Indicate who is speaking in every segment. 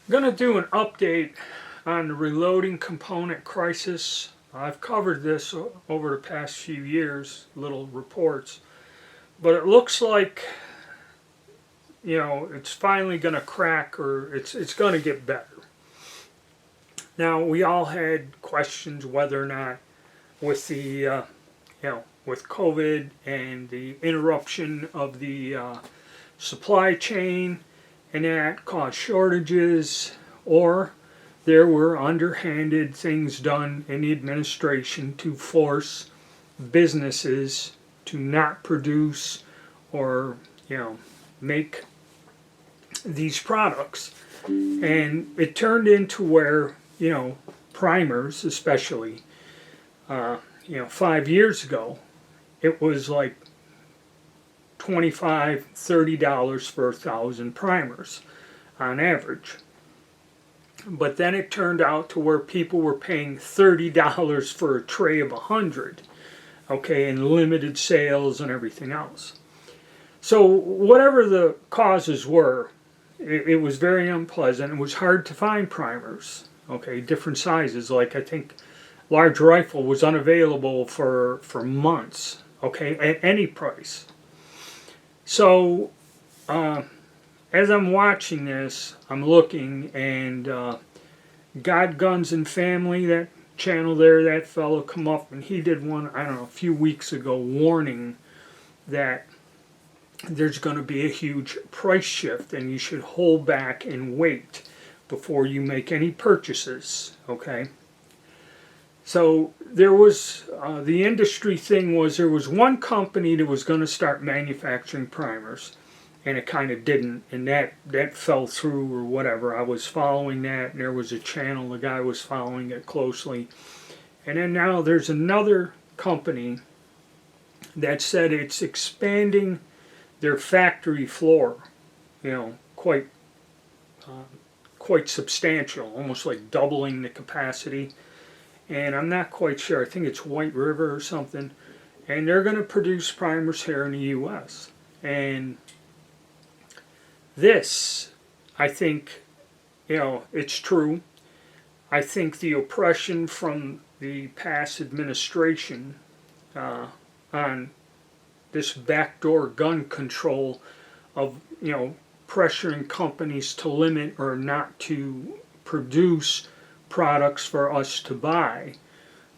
Speaker 1: I'm going to do an update on the reloading component crisis. I've covered this over the past few years, little reports, but it looks like it's finally going to crack, or it's going to get better. Now we all had questions whether or not with the with COVID and the interruption of the supply chain and that caused shortages, or there were underhanded things done in the administration to force businesses to not produce or make these products. And it turned into where primers, especially 5 years ago, it was like $25-$30 for 1,000 primers on average. But then it turned out to where people were paying $30 for a tray of 100, okay, and limited sales and everything else. So whatever the causes were, it was very unpleasant. It was hard to find primers, okay, different sizes. Like I think large rifle was unavailable for months, okay, at any price. So as I'm watching this, I'm looking, and God, Guns, and Family, that channel there, that fellow come up, and he did one, I don't know, a few weeks ago, warning that there's going to be a huge price shift, and you should hold back and wait before you make any purchases, okay? So there was, the industry thing was, there was one company that was going to start manufacturing primers, and it kind of didn't, and that fell through or whatever. I was following that, and there was a channel, the guy was following it closely. And then now there's another company that said it's expanding their factory floor, quite substantial, almost like doubling the capacity. And I'm not quite sure, I think it's White River or something, and they're going to produce primers here in the U.S. And this, I think, it's true. I think the oppression from the past administration on this backdoor gun control of, pressuring companies to limit or not to produce products for us to buy.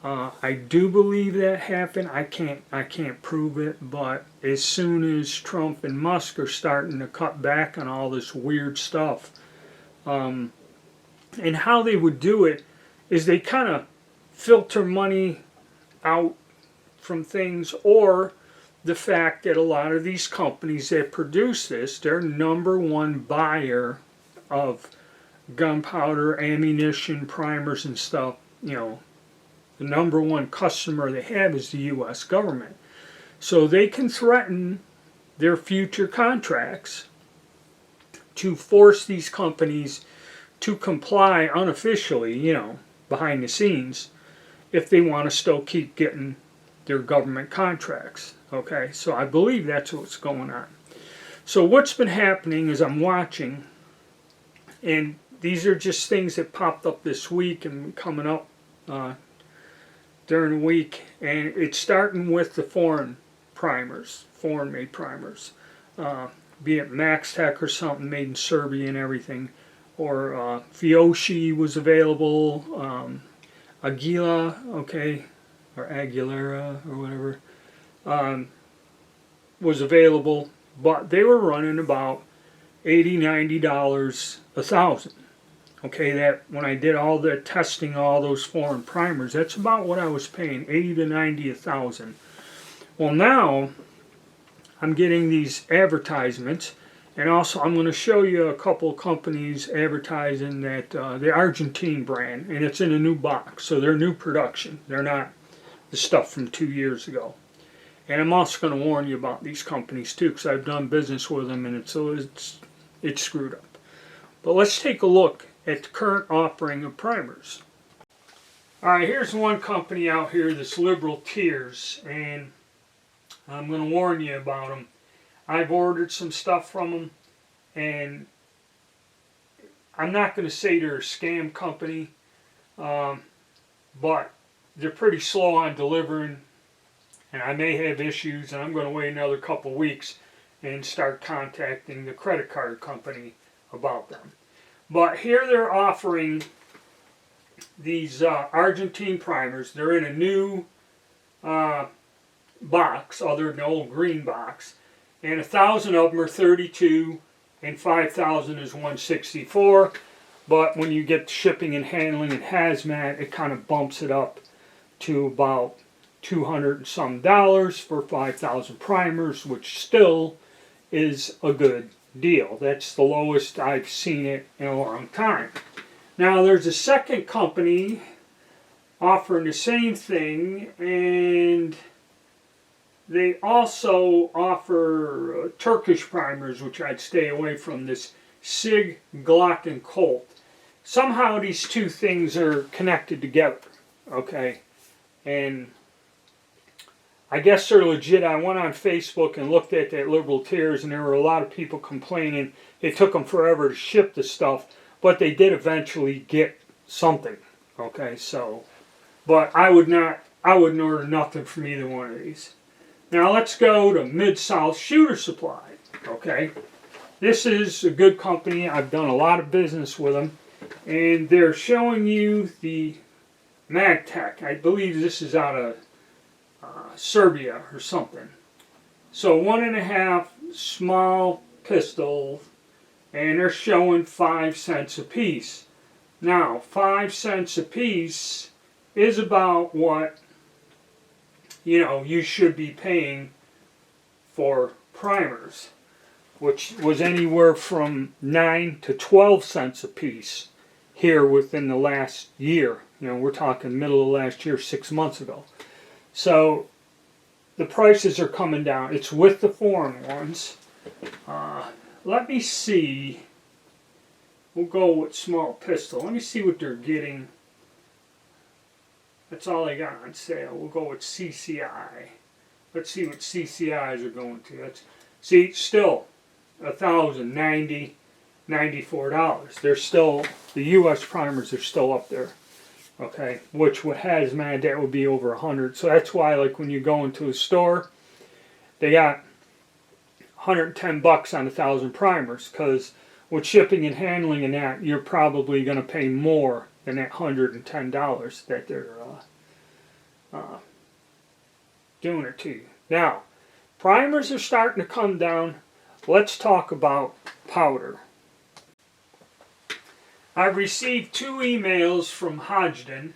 Speaker 1: I do believe that happened. I can't prove it, but as soon as Trump and Musk are starting to cut back on all this weird stuff, and how they would do it is they kind of filter money out from things, or the fact that a lot of these companies that produce this, their number one buyer of gunpowder, ammunition, primers, and stuff, the number one customer they have is the U.S. government. So they can threaten their future contracts to force these companies to comply unofficially, behind the scenes, if they want to still keep getting their government contracts. Okay, so I believe that's what's going on. So what's been happening is I'm watching, and these are just things that popped up this week and coming up during the week, and it's starting with the foreign made primers, be it MaxTech or something made in Serbia and everything, or Fiocchi was available, Aguila, okay, or Aguilera or whatever, was available, but they were running about $80-$90 a thousand. Okay, that when I did all the testing, all those foreign primers, that's about what I was paying, $80 to $90 a thousand. Well, now I'm getting these advertisements, and also I'm going to show you a couple of companies advertising that the Argentine brand, and it's in a new box, so they're new production. They're not the stuff from 2 years ago. And I'm also going to warn you about these companies too, because I've done business with them, and it's screwed up. But let's take a look at the current offering of primers. Alright, here's one company out here, this Liberal Tears, and I'm going to warn you about them. I've ordered some stuff from them, and I'm not going to say they're a scam company, but they're pretty slow on delivering, and I may have issues, and I'm going to wait another couple weeks and start contacting the credit card company about them. But here they're offering these Argentine primers. They're in a new box, other than the old green box, and 1,000 of them are 32, and 5,000 is 164. But when you get shipping and handling and hazmat, it kind of bumps it up to about $200 and some for 5,000 primers, which still is a good deal. That's the lowest I've seen it in a long time. Now there's a second company offering the same thing, and they also offer Turkish primers, which I'd stay away from, this Sig, Glock, and Colt. Somehow these two things are connected together, okay? And I guess they're legit. I went on Facebook and looked at that Liberal Tears, and there were a lot of people complaining it took them forever to ship the stuff, but they did eventually get something, okay? So, but I wouldn't order nothing from either one of these. Now let's go to Mid-South Shooter Supply, okay? This is a good company. I've done a lot of business with them, and they're showing you the MagTech. I believe this is out of Serbia or something. So 1.5 small pistols, and they're showing 5 cents a piece. Now 5 cents a piece is about what you should be paying for primers, which was anywhere from 9 to 12 cents a piece here within the last year. We're talking middle of last year, 6 months ago. So the prices are coming down. It's with the foreign ones. Let me see. We'll go with small pistol. Let me see what they're getting. That's all I got on sale. We'll go with CCI. Let's see what CCIs are going to. See, still $1,090, $94. They're still, the U.S. primers are still up there. Okay, which with hazmat, that would be over 100. So that's why, like, when you go into a store, they got 110 bucks on 1,000 primers, because with shipping and handling and that, you're probably going to pay more than that $110 that they're doing it to you. Now, primers are starting to come down. Let's talk about powder. I've received 2 emails from Hodgdon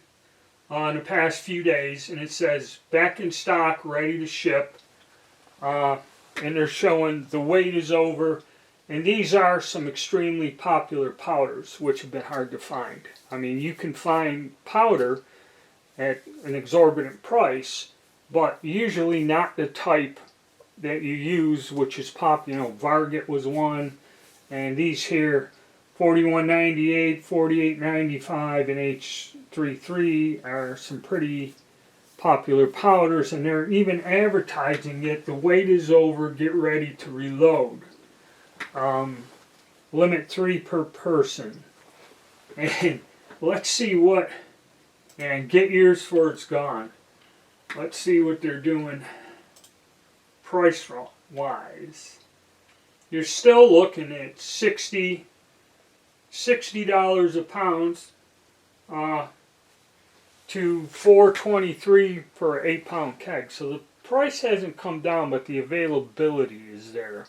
Speaker 1: in the past few days, and it says back in stock, ready to ship, and they're showing the wait is over, and these are some extremely popular powders which have been hard to find. I mean, you can find powder at an exorbitant price, but usually not the type that you use, which is popular. Varget was one, and these here, 41.98, 48.95, and H33 are some pretty popular powders, and they're even advertising it. The wait is over, get ready to reload. Limit 3 per person. And let's see what, and get yours before it's gone. Let's see what they're doing price wise. You're still looking at $60 a pound to $4.23 for an 8-pound keg. So the price hasn't come down, but the availability is there.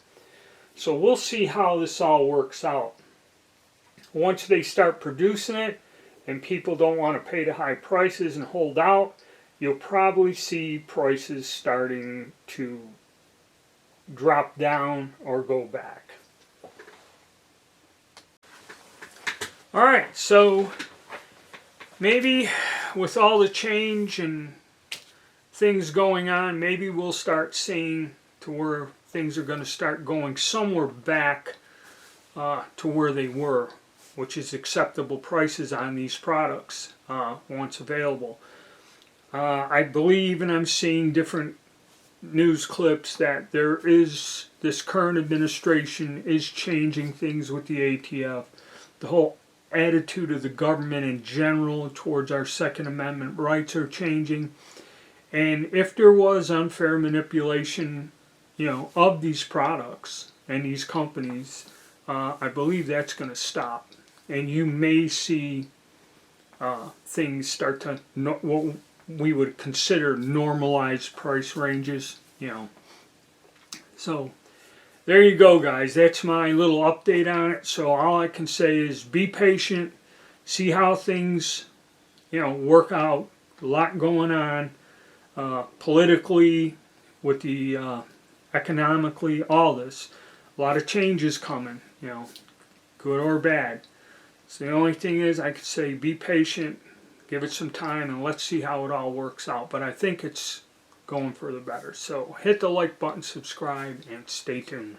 Speaker 1: So we'll see how this all works out. Once they start producing it and people don't want to pay the high prices and hold out, you'll probably see prices starting to drop down or go back. Alright, so maybe with all the change and things going on, maybe we'll start seeing to where things are going to start going somewhere back to where they were, which is acceptable prices on these products once available. I believe, and I'm seeing different news clips, that there is, this current administration is changing things with the ATF. The whole attitude of the government in general towards our Second Amendment rights are changing. And if there was unfair manipulation, of these products and these companies, I believe that's going to stop. And you may see things start to, what we would consider normalized price ranges, So there you go, guys. That's my little update on it. So all I can say is be patient, see how things, work out. A lot going on politically, with the economically, all this. A lot of changes coming, good or bad. So the only thing is, I could say be patient, give it some time, and let's see how it all works out. But I think it's going for the better. So hit the like button, subscribe, and stay tuned.